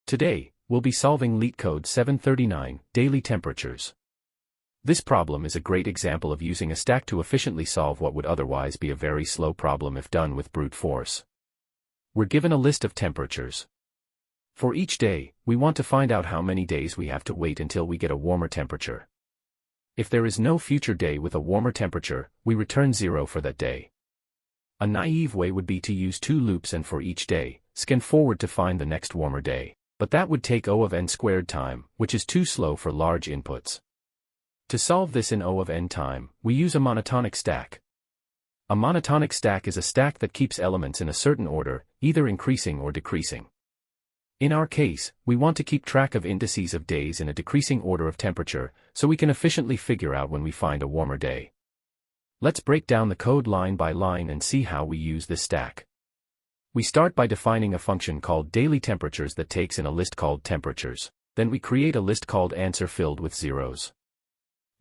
Today, we'll be solving LeetCode 739, Daily Temperatures. This problem is a great example of using a stack to efficiently solve what would otherwise be a very slow problem if done with brute force. We're given a list of temperatures. For each day, we want to find out how many days we have to wait until we get a warmer temperature. If there is no future day with a warmer temperature, we return 0 for that day. A naive way would be to use 2 loops and for each day, scan forward to find the next warmer day. But that would take O of n squared time, which is too slow for large inputs. To solve this in O of n time, we use a monotonic stack. A monotonic stack is a stack that keeps elements in a certain order, either increasing or decreasing. In our case, we want to keep track of indices of days in a decreasing order of temperature, so we can efficiently figure out when we find a warmer day. Let's break down the code line by line and see how we use this stack. We start by defining a function called daily temperatures that takes in a list called temperatures. Then we create a list called answer filled with zeros.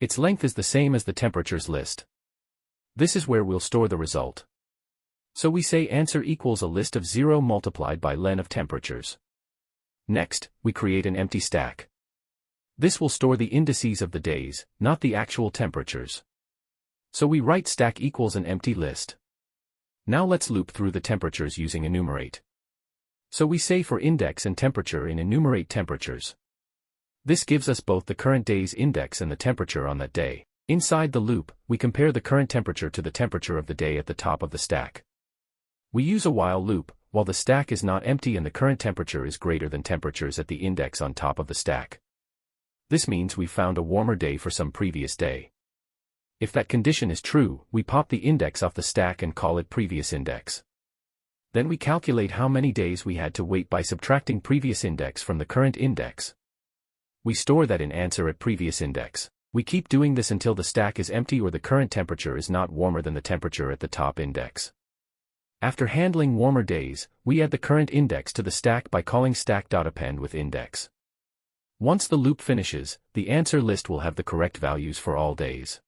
Its length is the same as the temperatures list. This is where we'll store the result. So we say answer equals a list of 0 multiplied by len of temperatures. Next, we create an empty stack. This will store the indices of the days, not the actual temperatures. So we write stack equals an empty list. Now let's loop through the temperatures using enumerate. So we say for index and temperature in enumerate temperatures. This gives us both the current day's index and the temperature on that day. Inside the loop, we compare the current temperature to the temperature of the day at the top of the stack. We use a while loop, while the stack is not empty and the current temperature is greater than temperatures at the index on top of the stack. This means we found a warmer day for some previous day. If that condition is true, we pop the index off the stack and call it previous index. Then we calculate how many days we had to wait by subtracting previous index from the current index. We store that in answer at previous index. We keep doing this until the stack is empty or the current temperature is not warmer than the temperature at the top index. After handling warmer days, we add the current index to the stack by calling stack.append with index. Once the loop finishes, the answer list will have the correct values for all days.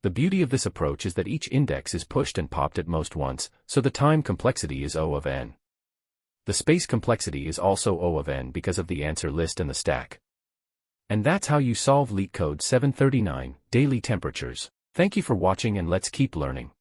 The beauty of this approach is that each index is pushed and popped at most once, so the time complexity is O of n. The space complexity is also O of n because of the answer list and the stack. And that's how you solve LeetCode 739, Daily Temperatures. Thank you for watching and let's keep learning.